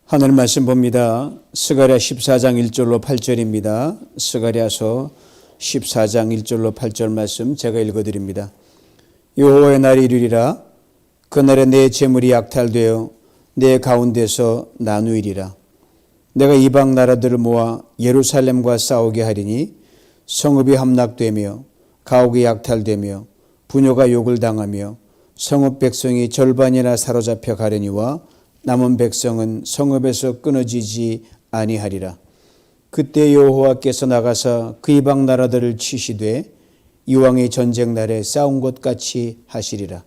하늘 말씀 봅니다. 스가랴 14장 1절로 8절입니다. 스가랴서 14장 1절로 8절 말씀 제가 읽어드립니다. 여호와의 날이 이르리라. 그날에 내 재물이 약탈되어 내 가운데서 나누이리라. 내가 이방 나라들을 모아 예루살렘과 싸우게 하리니 성읍이 함락되며 가옥이 약탈되며 부녀가 욕을 당하며 성읍 백성이 절반이나 사로잡혀 가려니와 남은 백성은 성읍에서 끊어지지 아니하리라. 그때 여호와께서 나가사 그 이방 나라들을 치시되 이왕의 전쟁 날에 싸운 것 같이 하시리라.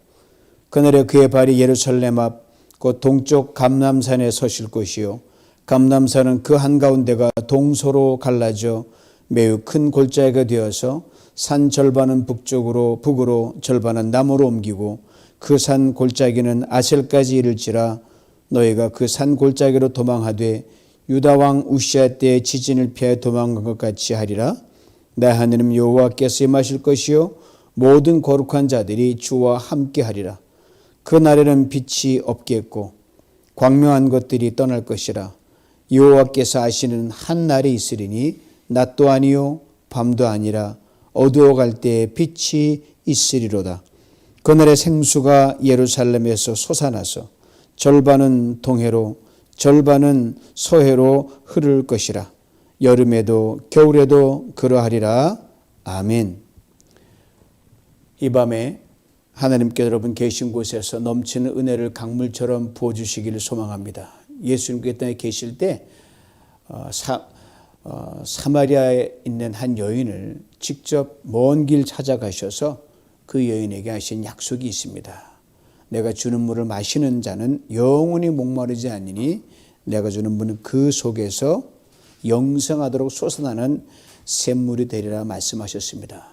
그날에 그의 발이 예루살렘 앞 곧 동쪽 감람산에 서실 것이요 감람산은 그 한가운데가 동서로 갈라져 매우 큰 골짜기가 되어서 산 절반은 북으로 절반은 남으로 옮기고 그 산 골짜기는 아셀까지 이를지라. 너희가 그 산 골짜기로 도망하되 유다 왕 우시아 때의 지진을 피하여 도망간 것 같이 하리라. 나 하느님 여호와께서 임하실 것이요 모든 거룩한 자들이 주와 함께 하리라. 그 날에는 빛이 없겠고 광명한 것들이 떠날 것이라. 여호와께서 아시는 한 날이 있으리니 낮도 아니요 밤도 아니라 어두워갈 때에 빛이 있으리로다. 그날에 생수가 예루살렘에서 솟아나서 절반은 동해로 절반은 서해로 흐를 것이라. 여름에도 겨울에도 그러하리라. 아멘. 이 밤에 하나님께 여러분 계신 곳에서 넘치는 은혜를 강물처럼 부어주시기를 소망합니다. 예수님께 땅에 계실 때 사마리아에 있는 한 여인을 직접 먼 길 찾아가셔서 그 여인에게 하신 약속이 있습니다. 내가 주는 물을 마시는 자는 영원히 목마르지 않으니 내가 주는 물은 그 속에서 영생하도록 솟아나는 샘물이 되리라 말씀하셨습니다.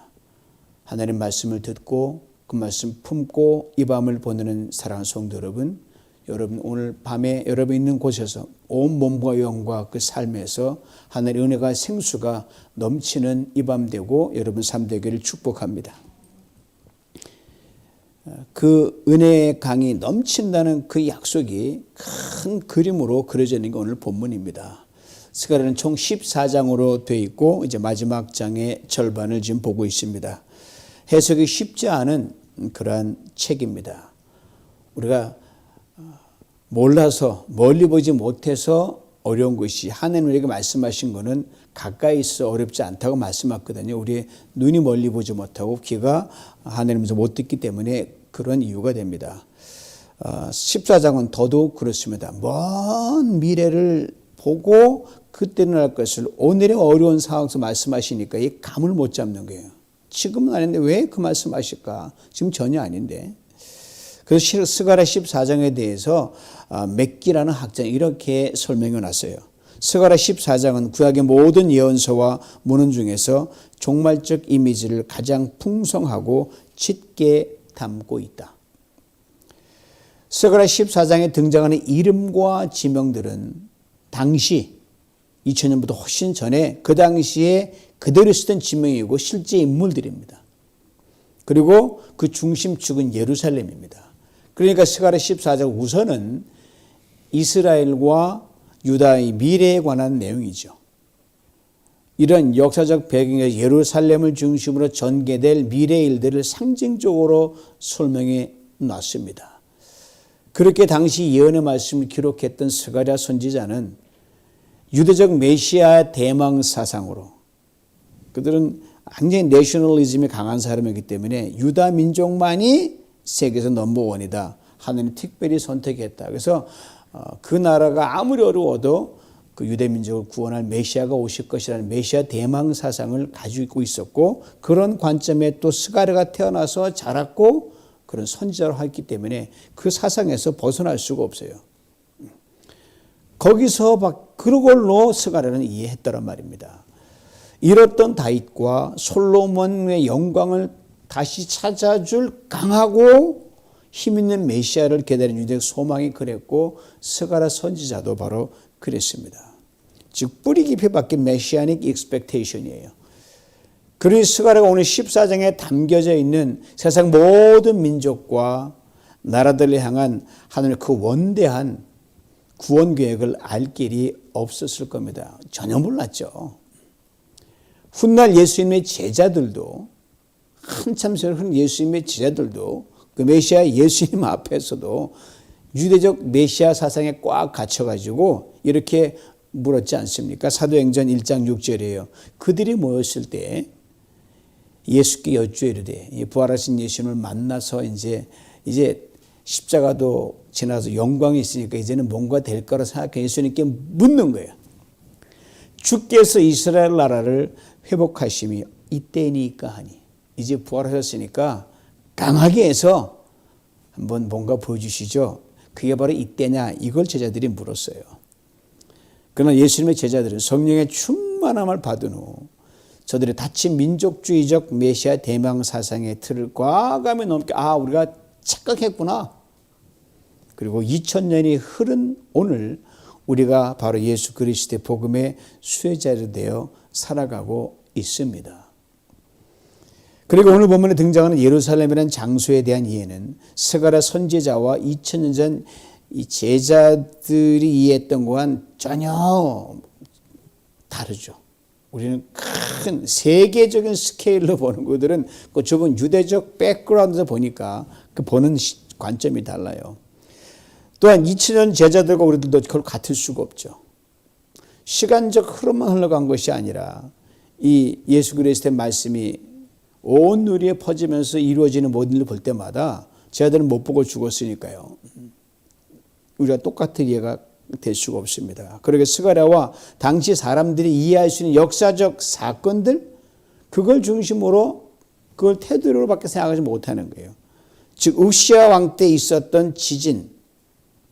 하나님 말씀을 듣고 그 말씀 품고 이 밤을 보내는 사랑하는 성도 여러분, 오늘 밤에 여러분 있는 곳에서 온 몸과 영과 그 삶에서 하나님의 은혜가 생수가 넘치는 이 밤 되고 여러분 삶 되기를 축복합니다. 그 은혜의 강이 넘친다는 그 약속이 큰 그림으로 그려져 있는 게 오늘 본문입니다. 스가랴는 총 14장으로 되어 있고 이제 마지막 장의 절반을 지금 보고 있습니다. 해석이 쉽지 않은 그러한 책입니다. 우리가 몰라서 멀리 보지 못해서 어려운 것이 하나님 우리에게 말씀하신 것은 가까이 있어 어렵지 않다고 말씀하거든요. 우리의 눈이 멀리 보지 못하고 귀가 하나님에서 못 듣기 때문에 그런 이유가 됩니다. 14장은 더더욱 그렇습니다. 먼 미래를 보고 그때 일어날 것을 오늘의 어려운 상황에서 말씀하시니까 이 감을 못 잡는 거예요. 지금은 아닌데 왜 그 말씀하실까? 지금 전혀 아닌데. 그래서 스가랴 14장에 대해서 맥기라는 학자는 이렇게 설명해 놨어요. 스가랴 14장은 구약의 모든 예언서와 문헌 중에서 종말적 이미지를 가장 풍성하고 짙게 담고 있다. 스가랴 14장에 등장하는 이름과 지명들은 당시 2000년보다 훨씬 전에 그 당시에 그대로 쓰던 지명이고 실제 인물들입니다. 그리고 그 중심축은 예루살렘입니다. 그러니까 스가랴 14장 우선은 이스라엘과 유다의 미래에 관한 내용이죠. 이런 역사적 배경에 예루살렘을 중심으로 전개될 미래의 일들을 상징적으로 설명해 놨습니다. 그렇게 당시 예언의 말씀을 기록했던 스가랴 선지자는 유대적 메시아 대망 사상으로 그들은 굉장히 내셔널리즘이 강한 사람이기 때문에 유다 민족만이 세계에서 넘버원이다. 하나님이 특별히 선택했다. 그래서 그 나라가 아무리 어려워도 그 유대 민족을 구원할 메시아가 오실 것이라는 메시아 대망 사상을 가지고 있었고 그런 관점에 또 스가랴가 태어나서 자랐고 그런 선지자로 했기 때문에 그 사상에서 벗어날 수가 없어요. 거기서 그걸로 스가랴는 이해했더란 말입니다. 잃었던 다윗과 솔로몬의 영광을 다시 찾아줄 강하고 힘있는 메시아를 기다리는 유대의 소망이 그랬고 스가랴 선지자도 바로 그랬습니다. 즉 뿌리 깊이 박힌 메시아닉 익스펙테이션이에요. 그리고 스가랴가 오늘 14장에 담겨져 있는 세상 모든 민족과 나라들을 향한 하나님의 그 원대한 구원 계획을 알 길이 없었을 겁니다. 전혀 몰랐죠. 훗날 예수님의 제자들도 한참 세월 흐른 예수님의 제자들도 그 메시아 예수님 앞에서도 유대적 메시아 사상에 꽉 갇혀가지고 이렇게 물었지 않습니까? 사도행전 1장 6절이에요. 그들이 모였을 때 예수께 여쭈이르되, 부활하신 예수님을 만나서 이제 십자가도 지나서 영광이 있으니까 이제는 뭔가 될 거라 생각해 예수님께 묻는 거예요. 주께서 이스라엘 나라를 회복하심이 이때니까 하니, 이제 부활하셨으니까 강하게 해서 한번 뭔가 보여주시죠. 그게 바로 이때냐, 이걸 제자들이 물었어요. 그러나 예수님의 제자들은 성령의 충만함을 받은 후 저들의 닫힌 민족주의적 메시아 대망 사상의 틀을 과감히 넘게 우리가 착각했구나. 그리고 2000년이 흐른 오늘 우리가 바로 예수 그리스도의 복음의 수혜자로 되어 살아가고 있습니다. 그리고 오늘 본문에 등장하는 예루살렘이라는 장소에 대한 이해는 스가랴 선지자와 2000년 전 이 제자들이 이해했던 것과는 전혀 다르죠. 우리는 큰 세계적인 스케일로 보는 것들은 그 좁은 유대적 백그라운드에서 보니까 그 보는 관점이 달라요. 또한 2000년 제자들과 우리들도 그걸 같을 수가 없죠. 시간적 흐름만 흘러간 것이 아니라 이 예수 그리스도의 말씀이 온 누리에 퍼지면서 이루어지는 모든 일을 볼 때마다 제자들은 못 보고 죽었으니까요. 우리가 똑같은 이해가 될 수가 없습니다. 그러게 스가랴와 당시 사람들이 이해할 수 있는 역사적 사건들, 그걸 중심으로 그걸 테두리로밖에 생각하지 못하는 거예요. 즉 우시아 왕 때 있었던 지진,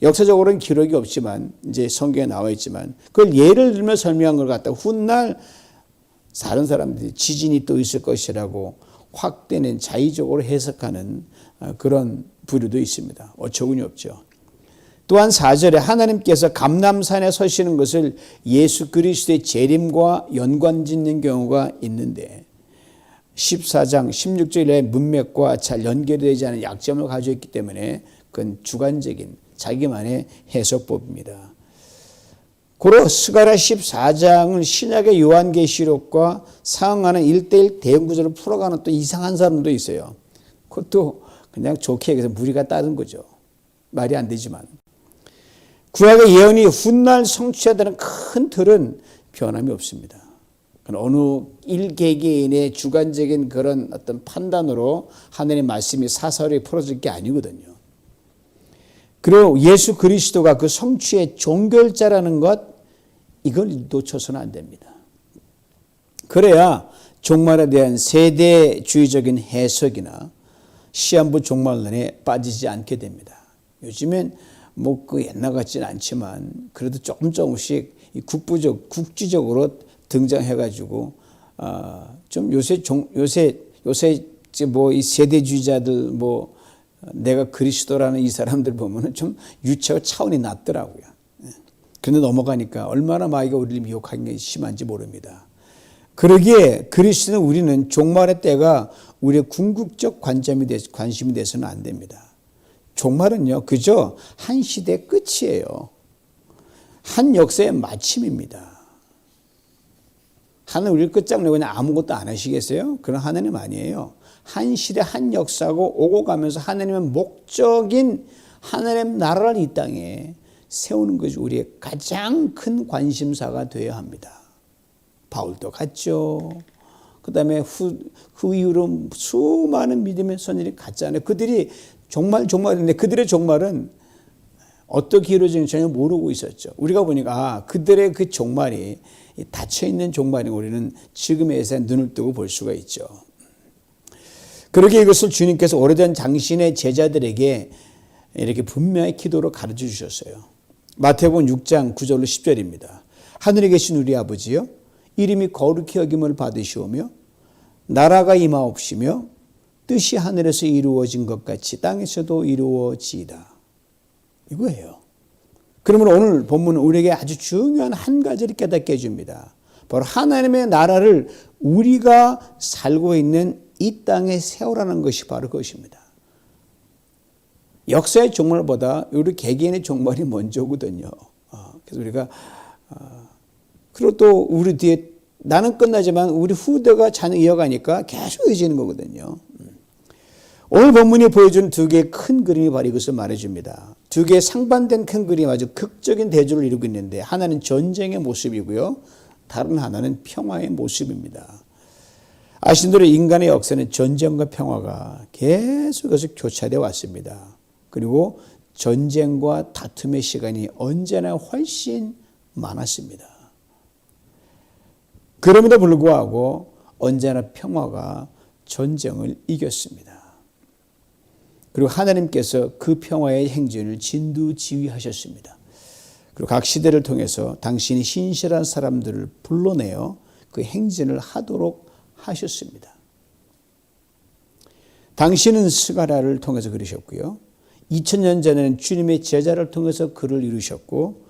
역사적으로는 기록이 없지만 이제 성경에 나와 있지만 그걸 예를 들며 설명한 걸 갖다가 훗날 다른 사람들이 지진이 또 있을 것이라고 확대는 자의적으로 해석하는 그런 부류도 있습니다. 어처구니 없죠. 또한 4절에 하나님께서 감람산에 서시는 것을 예수 그리스도의 재림과 연관짓는 경우가 있는데 14장 16절에 문맥과 잘 연결이 되지 않은 약점을 가지고 있기 때문에 그건 주관적인 자기만의 해석법입니다. 고로 스가랴 14장을 신약의 요한계시록과 상응하는 1:1 대응구조를 풀어가는 또 이상한 사람도 있어요. 그것도 그냥 좋게 얘기해서 무리가 따른 거죠. 말이 안 되지만. 구약의 예언이 훗날 성취되는 큰 틀은 변함이 없습니다. 어느 일개개인의 주관적인 그런 어떤 판단으로 하나님의 말씀이 사사로이 풀어질 게 아니거든요. 그리고 예수 그리스도가 그 성취의 종결자라는 것, 이걸 놓쳐서는 안 됩니다. 그래야 종말에 대한 세대주의적인 해석이나 시한부 종말론에 빠지지 않게 됩니다. 요즘엔 뭐 그 옛날 같지는 않지만 그래도 조금씩 국지적으로 등장해가지고 좀 요새 뭐 이 세대주의자들 뭐 내가 그리스도라는 이 사람들 보면은 좀 유체와 차원이 낮더라고요. 그런데 넘어가니까 얼마나 마귀가 우리를 미혹하는 게 심한지 모릅니다. 그러기에 그리스도는 우리는 종말의 때가 우리의 궁극적 관심이 돼서는 안 됩니다. 종말은요, 그저 한 시대의 끝이에요. 한 역사의 마침입니다. 하나님 우리를 끝장내고 그냥 아무것도 안 하시겠어요? 그런 하나님 아니에요. 한 시대 한 역사고 오고 가면서 하나님의 목적인 하나님 나라를 이 땅에 세우는 것이 우리의 가장 큰 관심사가 되어야 합니다. 바울도 갔죠. 그 다음에 그 이후로 수많은 믿음의 선인이 갔잖아요. 그들이 종말인데 그들의 종말은 어떻게 이루어지는지 전혀 모르고 있었죠. 우리가 보니까 그들의 그 종말이 닫혀있는 종말이 우리는 지금에서 눈을 뜨고 볼 수가 있죠. 그러게 이것을 주님께서 오래전 당신의 제자들에게 이렇게 분명히 기도로 가르쳐 주셨어요. 마태복음 6장 9절로 10절입니다. 하늘에 계신 우리 아버지여, 이름이 거룩히 여김을 받으시오며 나라가 임하옵시며 뜻이 하늘에서 이루어진 것 같이 땅에서도 이루어지이다. 이거예요. 그러면 오늘 본문은 우리에게 아주 중요한 한 가지를 깨닫게 해줍니다. 바로 하나님의 나라를 우리가 살고 있는 이 땅에 세우라는 것이 바로 그것입니다. 역사의 종말보다 우리 개개인의 종말이 먼저거든요. 그래서 우리가 그리고 또 우리 뒤에 나는 끝나지만 우리 후대가 자녀 이어가니까 계속 이어지는 거거든요. 오늘 본문이 보여준 두 개의 큰 그림이 바로 이것을 말해줍니다. 두 개의 상반된 큰 그림이 아주 극적인 대조를 이루고 있는데 하나는 전쟁의 모습이고요. 다른 하나는 평화의 모습입니다. 아시는 대로 인간의 역사는 전쟁과 평화가 계속해서 교차되어 왔습니다. 그리고 전쟁과 다툼의 시간이 언제나 훨씬 많았습니다. 그럼에도 불구하고 언제나 평화가 전쟁을 이겼습니다. 그리고 하나님께서 그 평화의 행진을 진두지휘하셨습니다. 그리고 각 시대를 통해서 당신이 신실한 사람들을 불러내어 그 행진을 하도록 하셨습니다. 당신은 스가랴를 통해서 그러셨고요. 2000년 전에는 주님의 제자를 통해서 그를 이루셨고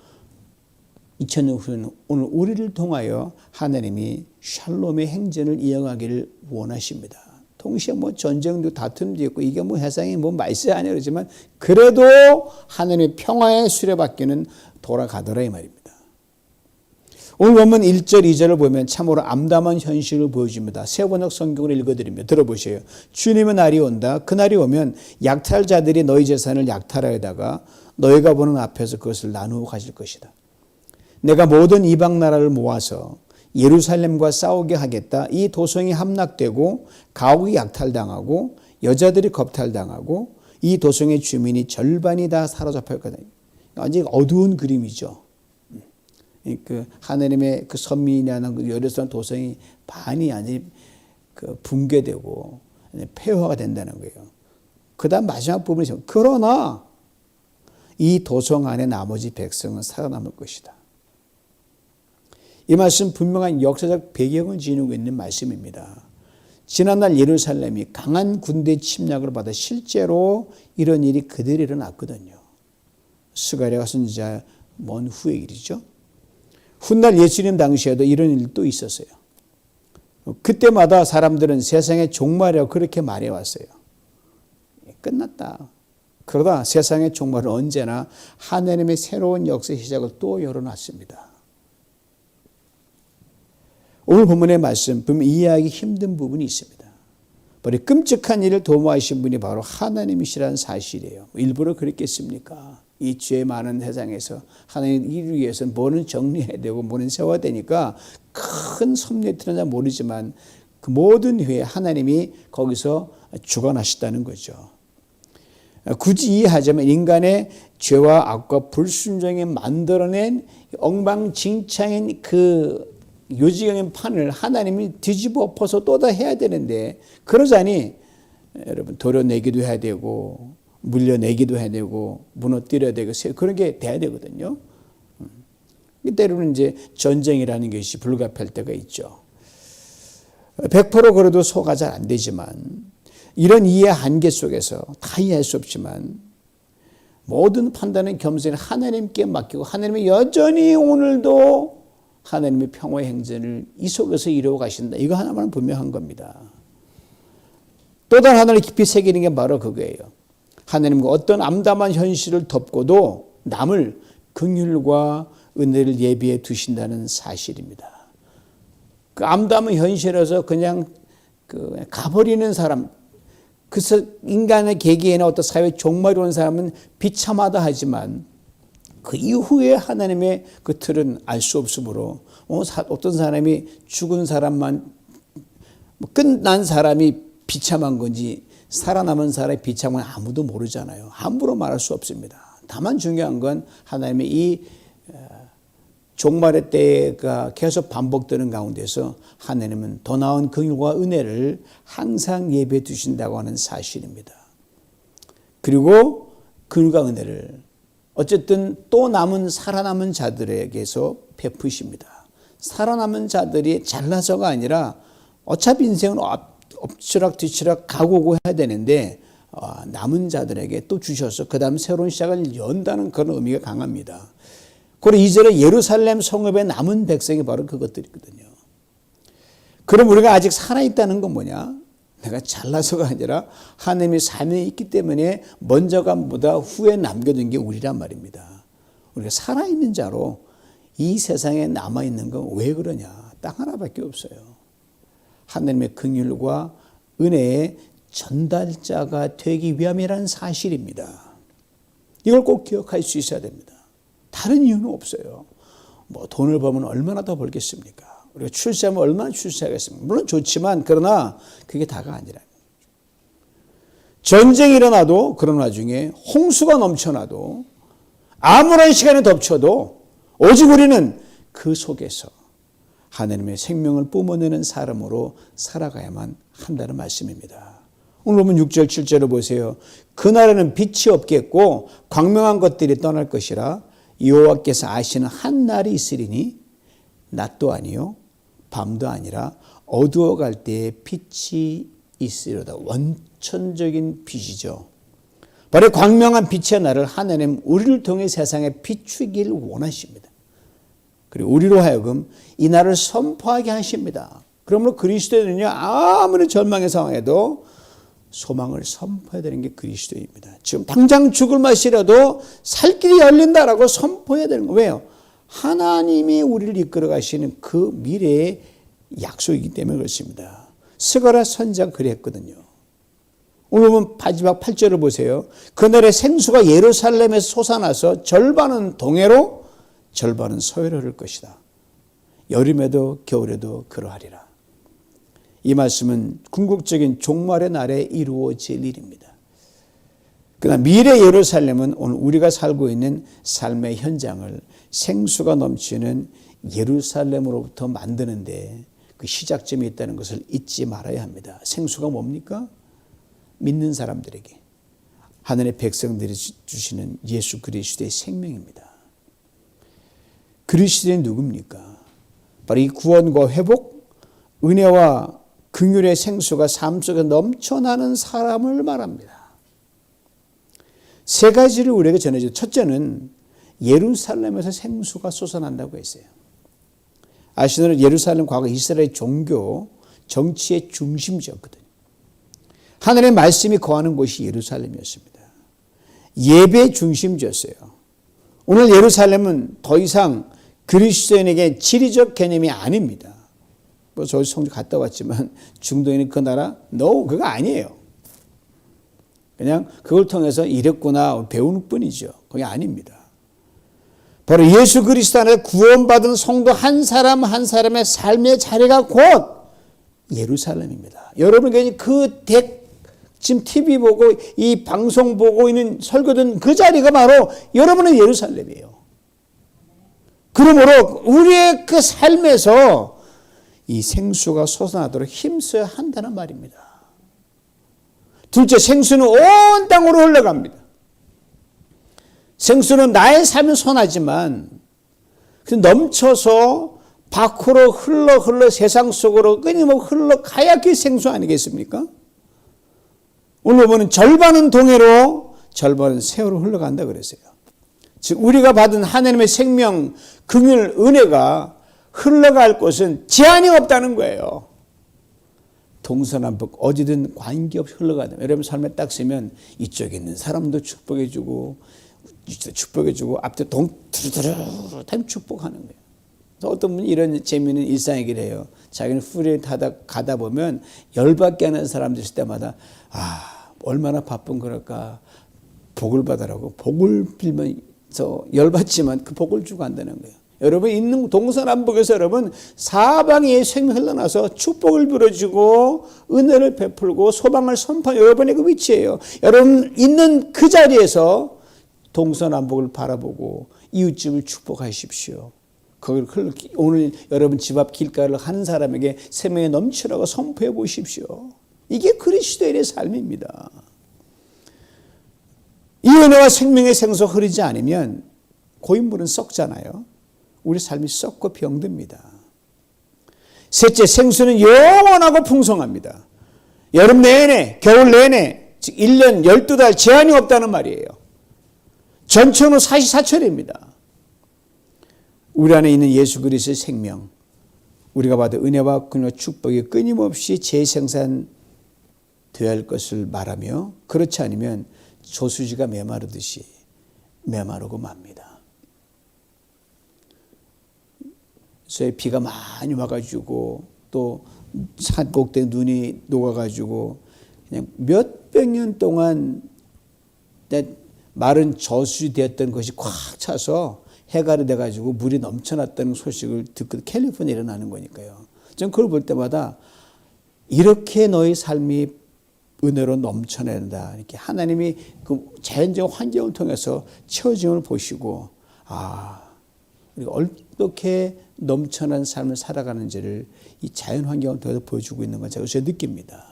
2000년 후에는 오늘 우리를 통하여 하나님이 샬롬의 행진을 이어가기를 원하십니다. 동시에 전쟁도 다툼도 있고 이게 세상이 말세 아니야 그러지만 그래도 하나님의 평화의 수레바퀴는 돌아가더라 이 말입니다. 오늘 본문 1절 2절을 보면 참으로 암담한 현실을 보여줍니다. 세 번역 성경을 읽어드리며 들어보세요. 주님의 날이 온다. 그 날이 오면 약탈자들이 너희 재산을 약탈하여다가 너희가 보는 앞에서 그것을 나누어 가질 것이다. 내가 모든 이방 나라를 모아서 예루살렘과 싸우게 하겠다. 이 도성이 함락되고 가옥이 약탈당하고 여자들이 겁탈당하고 이 도성의 주민이 절반이 다 사로잡혔거든요. 완전히 어두운 그림이죠. 그 하나님의 그 선민이라는 그 예루살렘 도성이 반이 아니 붕괴되고 폐허가 된다는 거예요. 그다음 마지막 부분이 그러나 이 도성 안에 나머지 백성은 살아남을 것이다. 이 말씀 분명한 역사적 배경을 지니고 있는 말씀입니다. 지난날 예루살렘이 강한 군대 침략을 받아 실제로 이런 일이 그대로 일어났거든요. 스가랴가 선지자 먼 후의 일이죠. 훗날 예수님 당시에도 이런 일도 있었어요. 그때마다 사람들은 세상의 종말이라고 그렇게 말해왔어요. 끝났다. 그러다 세상의 종말은 언제나 하나님의 새로운 역사의 시작을 또 열어놨습니다. 오늘 본문의 말씀 보면 이해하기 힘든 부분이 있습니다. 바로 끔찍한 일을 도모하신 분이 바로 하나님이시라는 사실이에요. 일부러 그랬겠습니까? 이 죄 많은 세상에서 하나님 이를 위해서는 뭐는 정리해야 되고 뭐는 세워야 되니까 큰 섭리에 들었나 모르지만 그 모든 후에 하나님이 거기서 주관하셨다는 거죠. 굳이 이해하자면 인간의 죄와 악과 불순종이 만들어낸 엉망진창인 그 요지경인 판을 하나님이 뒤집어 엎어서 또 다 해야 되는데 그러자니 여러분 도려내기도 해야 되고 물려내기도 해야 되고 무너뜨려야 되고 그런 게 돼야 되거든요. 때로는 이제 전쟁이라는 것이 불가피할 때가 있죠. 100% 그래도 소가 잘 안 되지만 이런 이해 한계 속에서 다 이해할 수 없지만 모든 판단은 겸손히 하나님께 맡기고 하나님이 여전히 오늘도 하나님의 평화의 행전을 이 속에서 이루어 가신다. 이거 하나만 분명한 겁니다. 또 다른 하나를 깊이 새기는 게 바로 그거예요. 하나님과 어떤 암담한 현실을 덮고도 남을 긍휼과 은혜를 예비해 두신다는 사실입니다. 그 암담한 현실에서 그냥 가버리는 사람, 그래서 인간의 계기에는 어떤 사회 종말이 온 사람은 비참하다 하지만 그 이후에 하나님의 그 틀은 알 수 없으므로 어떤 사람이 죽은 사람만 끝난 사람이 비참한 건지 살아남은 사람의 비참은 아무도 모르잖아요. 함부로 말할 수 없습니다. 다만 중요한 건 하나님의 이 종말의 때가 계속 반복되는 가운데서 하나님은 더 나은 긍휼과 은혜를 항상 예배해 두신다고 하는 사실입니다. 그리고 긍휼과 은혜를 어쨌든 또 남은 살아남은 자들에게서 베푸십니다. 살아남은 자들이 잘나서가 아니라 어차피 인생은 엎치락 뒤치락 가고 오고 해야 되는데 남은 자들에게 또 주셔서 그 다음 새로운 시작을 연다는 그런 의미가 강합니다. 그리고 2절에 예루살렘 성읍에 남은 백성이 바로 그것들이거든요. 그럼 우리가 아직 살아있다는 건 뭐냐? 내가 잘나서가 아니라 하나님의 사명이 있기 때문에 먼저 간보다 후에 남겨둔 게 우리란 말입니다. 우리가 살아있는 자로 이 세상에 남아있는 건 왜 그러냐? 딱 하나밖에 없어요. 하나님의 긍휼과 은혜의 전달자가 되기 위함이라는 사실입니다. 이걸 꼭 기억할 수 있어야 됩니다. 다른 이유는 없어요. 뭐 돈을 벌면 얼마나 더 벌겠습니까? 우리가 출세하면 얼마나 출세하겠습니까? 물론 좋지만 그러나 그게 다가 아니라 전쟁이 일어나도 그런 와중에 홍수가 넘쳐나도 아무런 시간이 덮쳐도 오직 우리는 그 속에서 하나님의 생명을 뿜어내는 사람으로 살아가야만 한다는 말씀입니다. 오늘 보면 6절 7절을 보세요. 그날에는 빛이 없겠고 광명한 것들이 떠날 것이라 여호와께서 아시는 한 날이 있으리니 낮도 아니요 밤도 아니라 어두워갈 때에 빛이 있으리로다. 원천적인 빛이죠. 바로 광명한 빛의 날을 하나님 우리를 통해 세상에 비추길 원하십니다. 그리고 우리로 하여금 이 날을 선포하게 하십니다. 그러므로 그리스도인은요, 아무리 절망의 상황에도 소망을 선포해야 되는 게 그리스도입니다. 지금 당장 죽을 맛이라도 살 길이 열린다라고 선포해야 되는 거예요. 왜요? 하나님이 우리를 이끌어 가시는 그 미래의 약속이기 때문에 그렇습니다. 스가랴 선지자가 그랬거든요. 오늘 보면 마지막 8절을 보세요. 그날에 생수가 예루살렘에서 솟아나서 절반은 동해로 절반은 서해로 흐를 것이다. 여름에도 겨울에도 그러하리라. 이 말씀은 궁극적인 종말의 날에 이루어질 일입니다. 그러나 미래 예루살렘은 오늘 우리가 살고 있는 삶의 현장을 생수가 넘치는 예루살렘으로부터 만드는데 그 시작점이 있다는 것을 잊지 말아야 합니다. 생수가 뭡니까? 믿는 사람들에게 하늘의 백성들이 주시는 예수 그리스도의 생명입니다. 그리스도는 누굽니까? 바로 이 구원과 회복, 은혜와 긍휼의 생수가 삶 속에 넘쳐나는 사람을 말합니다. 세 가지를 우리에게 전해줘요. 첫째는 예루살렘에서 생수가 솟아난다고 했어요. 아시는 예루살렘 과거 이스라엘 종교, 정치의 중심지였거든요. 하늘의 말씀이 거하는 곳이 예루살렘이었습니다. 예배 중심지였어요. 오늘 예루살렘은 더 이상 그리스도인에게 지리적 개념이 아닙니다. 뭐 저희 성주 갔다 왔지만 중동에는 그 나라 그거 아니에요. 그냥 그걸 통해서 이랬구나 배우는 뿐이죠. 그게 아닙니다. 바로 예수 그리스도 안에서 구원받은 성도 한 사람 한 사람의 삶의 자리가 곧 예루살렘입니다. 여러분 지금 TV 보고 이 방송 보고 있는 설교든 그 자리가 바로 여러분의 예루살렘이에요. 그러므로 우리의 그 삶에서 이 생수가 솟아나도록 힘써야 한다는 말입니다. 둘째, 생수는 온 땅으로 흘러갑니다. 생수는 나의 삶은 선하지만 넘쳐서 밖으로 흘러 세상 속으로 끊임없이 흘러가야 그 생수 아니겠습니까? 오늘 보면 절반은 동해로 절반은 서해로 흘러간다 그랬어요. 즉 우리가 받은 하나님의 생명, 긍휼, 은혜가 흘러갈 곳은 제한이 없다는 거예요. 동서남북 어디든 관계없이 흘러가다. 여러분 삶에 딱 쓰면 이쪽에 있는 사람도 축복해주고 이쪽도 축복해주고 앞에 두루두루 축복하는 거예요. 어떤 분이 이런 재미있는 일상 얘기를 해요. 자기는 풀에 가다 보면 열받게 하는 사람들 있을 때마다 얼마나 바쁜 거랄까 복을 받으라고 복을 빌면서 열받지만 그 복을 주고 간다는 거예요. 여러분 있는 동서남북에서 여러분 사방에 생명이 흘러나서 축복을 빌어주고 은혜를 베풀고 소망을 선포하는 여러분의 그 위치예요. 여러분 있는 그 자리에서 동서남북을 바라보고 이웃집을 축복하십시오. 그걸 오늘 여러분 집 앞 길가를 하는 사람에게 생명이 넘치라고 선포해 보십시오. 이게 그리스도인의 삶입니다. 이 은혜와 생명의 생수가 흐르지 않으면 고인물은 썩잖아요. 우리 삶이 썩고 병듭니다. 셋째, 생수는 영원하고 풍성합니다. 여름 내내, 겨울 내내, 즉 1년 12달 제한이 없다는 말이에요. 전천후 44철입니다. 우리 안에 있는 예수 그리스도의 생명, 우리가 받은 은혜와 긍휼과 축복이 끊임없이 재생산되어야 할 것을 말하며 그렇지 않으면 조수지가 메마르듯이 메마르고 맙니다. 비가 많이 와가지고 또 산 꼭대기 눈이 녹아가지고 그냥 몇백 년 동안 마른 저수지 되었던 것이 꽉 차서 해갈이 돼가지고 물이 넘쳐났다는 소식을 듣고 캘리포니아에 일어나는 거니까요. 저는 그걸 볼 때마다 이렇게 너희 삶이 은혜로 넘쳐낸다. 이렇게 하나님이 그 자연적 환경을 통해서 채워짐을 보시고 우리가 어떻게 넘쳐난 삶을 살아가는지를 이 자연 환경을 통해서 보여주고 있는 걸 제가 느낍니다.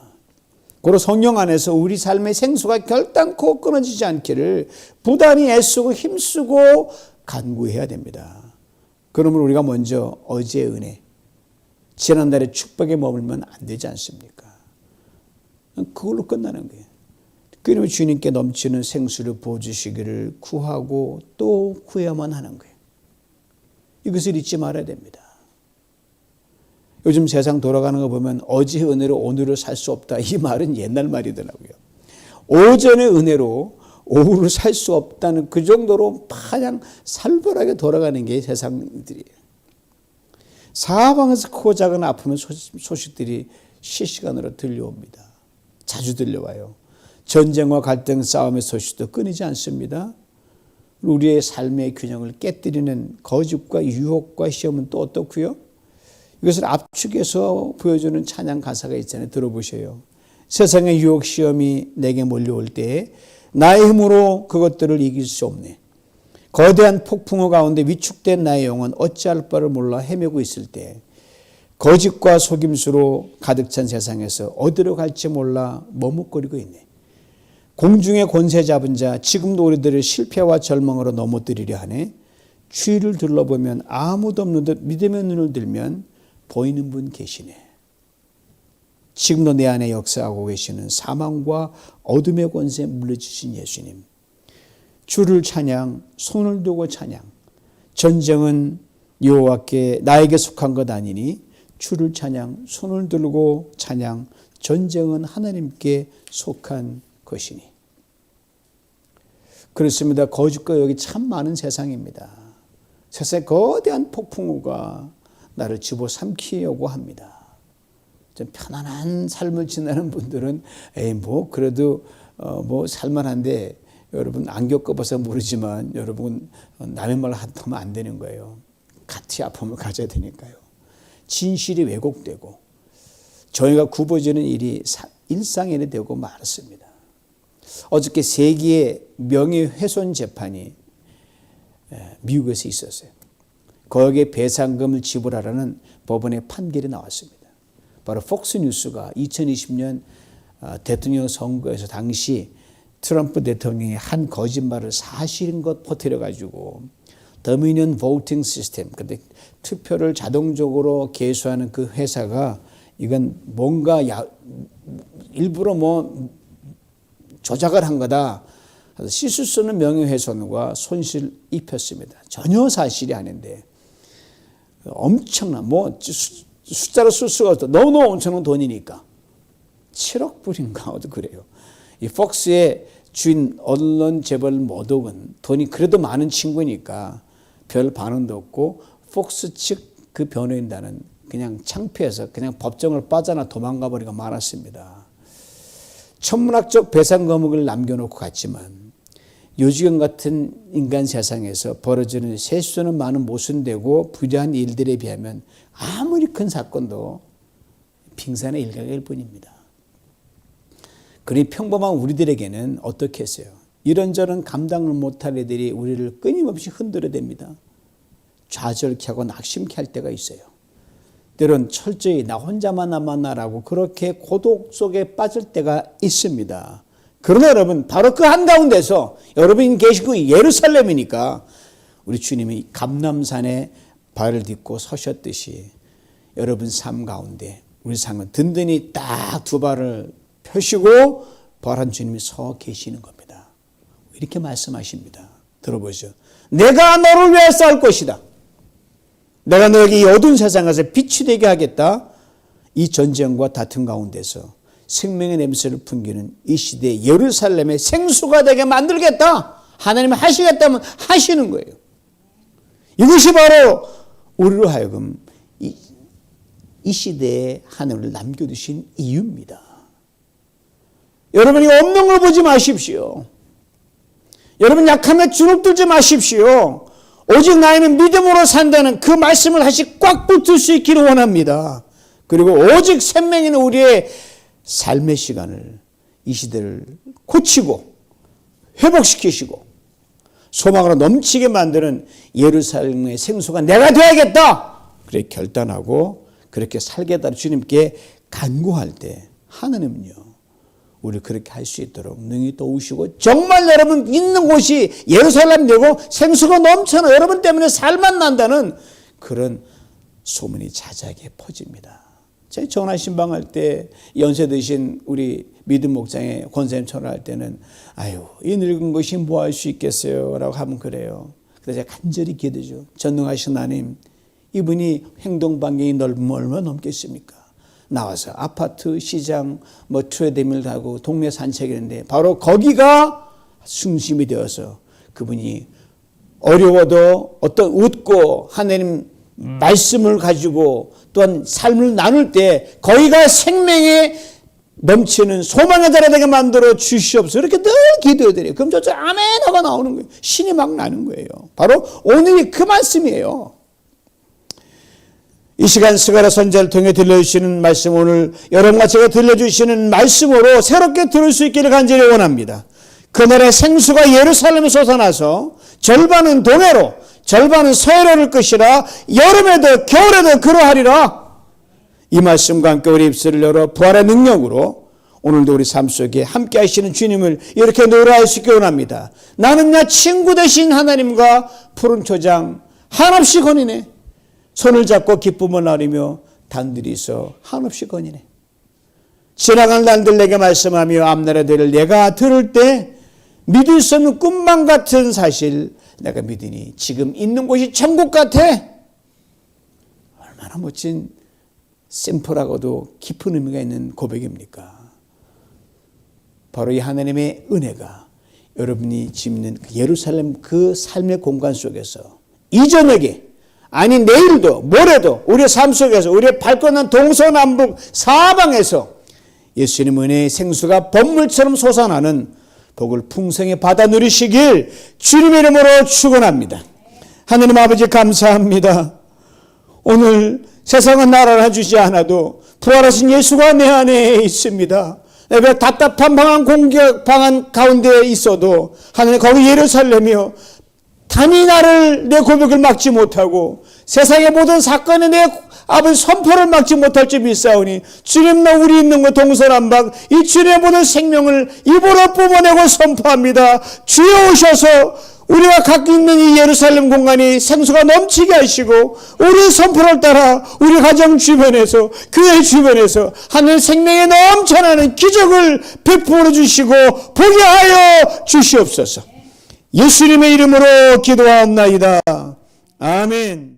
고로 성령 안에서 우리 삶의 생수가 결단코 끊어지지 않기를 부단히 애쓰고 힘쓰고 간구해야 됩니다. 그러면 우리가 먼저 어제의 은혜, 지난날의 축복에 머물면 안 되지 않습니까? 그걸로 끝나는 거예요. 그러면 주님께 넘치는 생수를 부어주시기를 구하고 또 구해야만 하는 거예요. 이것을 잊지 말아야 됩니다. 요즘 세상 돌아가는 거 보면 어제의 은혜로 오늘을 살 수 없다. 이 말은 옛날 말이더라고요. 오전의 은혜로 오후를 살 수 없다는 그 정도로 마냥 살벌하게 돌아가는 게 세상들이에요. 사방에서 크고 작은 아픔의 소식들이 실시간으로 들려옵니다. 자주 들려와요. 전쟁과 갈등, 싸움의 소식도 끊이지 않습니다. 우리의 삶의 균형을 깨뜨리는 거짓과 유혹과 시험은 또 어떻고요? 이것을 압축해서 보여주는 찬양 가사가 있잖아요. 들어보세요. 세상의 유혹 시험이 내게 몰려올 때에 나의 힘으로 그것들을 이길 수 없네. 거대한 폭풍우 가운데 위축된 나의 영혼 어찌할 바를 몰라 헤매고 있을 때 거짓과 속임수로 가득 찬 세상에서 어디로 갈지 몰라 머뭇거리고 있네. 공중의 권세 잡은 자 지금도 우리들을 실패와 절망으로 넘어뜨리려 하네. 주위를 둘러보면 아무도 없는 듯 믿음의 눈을 들면 보이는 분 계시네. 지금도 내 안에 역사하고 계시는 사망과 어둠의 권세에 물려주신 예수님. 주를 찬양, 손을 두고 찬양. 전쟁은 여호와께 나에게 속한 것 아니니 주를 찬양, 손을 들고 찬양. 전쟁은 하나님께 속한 것이니. 그렇습니다. 거짓과 여기 참 많은 세상입니다. 세상에 거대한 폭풍우가 나를 집어삼키려고 합니다. 좀 편안한 삶을 지내는 분들은 그래도 살만한데 여러분 안 겪어봐서 모르지만 여러분 남의 말 하면 안 되는 거예요. 같이 아픔을 가져야 되니까요. 진실이 왜곡되고 저희가 굽어지는 일이 일상이 되고 말았습니다. 어저께 세계의 명예훼손 재판이 미국에서 있었어요. 거기에 배상금을 지불하라는 법원의 판결이 나왔습니다. 바로 폭스뉴스가 2020년 대통령 선거에서 당시 트럼프 대통령이 한 거짓말을 사실인 것 퍼뜨려가지고 더미니언 보팅 시스템, 근데 투표를 자동적으로 계수하는 그 회사가 이건 뭔가 일부러 조작을 한 거다. 씻을 수 없는 명예훼손과 손실 입혔습니다. 전혀 사실이 아닌데 엄청난 숫자로 쓸 수가 없어. 너무 엄청난 돈이니까 7억 불인가 어도 그래요. 이 폭스의 주인 언론 재벌 모독은 돈이 그래도 많은 친구니까 별 반응도 없고 폭스 측 그 변호인단은 그냥 창피해서 그냥 법정을 빠져나 도망가 버리고 말았습니다. 천문학적 배상 거목을 남겨놓고 갔지만 요지경 같은 인간 세상에서 벌어지는 세수는 많은 모순되고 부대한 일들에 비하면 아무리 큰 사건도 빙산의 일각일 뿐입니다. 그러니 평범한 우리들에게는 어떻게 했어요? 이런저런 감당을 못할 애들이 우리를 끊임없이 흔들어댑니다. 좌절케 하고 낙심케 할 때가 있어요. 때론 철저히 나 혼자만 남았나라고 그렇게 고독 속에 빠질 때가 있습니다. 그러나 여러분 바로 그 한가운데서 여러분이 계시고 예루살렘이니까 우리 주님이 감람산에 발을 딛고 서셨듯이 여러분 삶 가운데 우리 삶은 든든히 딱 두 발을 펴시고 부활한 주님이 서 계시는 겁니다. 이렇게 말씀하십니다. 들어보죠. 내가 너를 위해 싸울 것이다. 내가 너에게 이 어두운 세상에서 빛이 되게 하겠다. 이 전쟁과 다툼 가운데서 생명의 냄새를 풍기는 이 시대의 예루살렘의 생수가 되게 만들겠다. 하나님이 하시겠다면 하시는 거예요. 이것이 바로 우리로 하여금 이 시대에 하늘을 남겨두신 이유입니다. 여러분이 없는 걸 보지 마십시오. 여러분 약하면 주눅들지 마십시오. 오직 나이는 믿음으로 산다는 그 말씀을 다시 꽉 붙들 수 있기를 원합니다. 그리고 오직 생명에는 우리의 삶의 시간을, 이 시대를 고치고 회복시키시고 소망으로 넘치게 만드는 예루살렘의 생수가 내가 되어야겠다. 그렇게 결단하고 그렇게 살겠다는 주님께 간구할 때 하나님은요, 우리 그렇게 할 수 있도록 능히 도우시고 정말 여러분 있는 곳이 예루살렘 되고 생수가 넘쳐나 여러분 때문에 살만 난다는 그런 소문이 자자하게 퍼집니다. 제가 전화 신방할 때 연세 드신 우리 믿음 목장의 권사님 전화할 때는 아유 이 늙은 것이 뭐 할 수 있겠어요 라고 하면 그래요. 그래서 제가 간절히 기도죠. 전능하신 하나님, 이분이 행동 반경이 넓으면 얼마나 넘겠습니까? 나와서 아파트, 시장, 트레드밀 가고 동네 산책이는데 바로 거기가 중심이 되어서 그분이 어려워도 어떤 웃고 하나님 말씀을 가지고 또한 삶을 나눌 때 거기가 생명에 넘치는 소망의 자리가 되게 만들어 주시옵소서. 이렇게 늘 기도해드려요. 그럼 저 아멘하고 나오는 거예요. 신이 막 나는 거예요. 바로 오늘이 그 말씀이에요. 이 시간 스가랴 선지자를 통해 들려주시는 말씀, 오늘 여러분과 제가 들려주시는 말씀으로 새롭게 들을 수 있기를 간절히 원합니다. 그날의 생수가 예루살렘에 솟아나서 절반은 동해로 절반은 서해로 흐를 것이라. 여름에도 겨울에도 그러하리라. 이 말씀과 함께 우리 입술을 열어 부활의 능력으로 오늘도 우리 삶 속에 함께 하시는 주님을 이렇게 노래할 수 있게 원합니다. 나는 나 친구 되신 하나님과 푸른 초장 한없이 거니네. 손을 잡고 기쁨을 나누며 단둘이서 한없이 거니네. 지나간 날들 내게 말씀하며 앞나라들을 내가 들을 때 믿을 수 없는 꿈만 같은 사실 내가 믿으니 지금 있는 곳이 천국 같아. 얼마나 멋진 심플하고도 깊은 의미가 있는 고백입니까? 바로 이 하나님의 은혜가 여러분이 짓는 예루살렘 그 삶의 공간 속에서 이 저녁에, 아니 내일도 모레도 우리의 삶 속에서 우리의 발권한 동서남북 사방에서 예수님 은혜의 생수가 번물처럼 솟아나는 복을 풍성히 받아 누리시길 주님의 이름으로 축원합니다. 하나님 아버지 감사합니다. 오늘 세상은 나를 해주지 않아도 부활하신 예수가 내 안에 있습니다. 내가 답답한 방안 가운데 있어도 하나님 거기 예루살렘이요 단이 나를 내 고백을 막지 못하고 세상의 모든 사건에 내 아버지 선포를 막지 못할 줄 믿사오니 주님 나 우리 있는 것 동서남북 이 주님의 모든 생명을 입으로 뿜어내고 선포합니다. 주여 오셔서 우리가 갖고 있는 이 예루살렘 공간이 생수가 넘치게 하시고 우리 선포를 따라 우리 가정 주변에서 교회 주변에서 하늘 생명에 넘쳐나는 기적을 베풀어 주시고 보게 하여 주시옵소서. 예수님의 이름으로 기도하옵나이다. 아멘.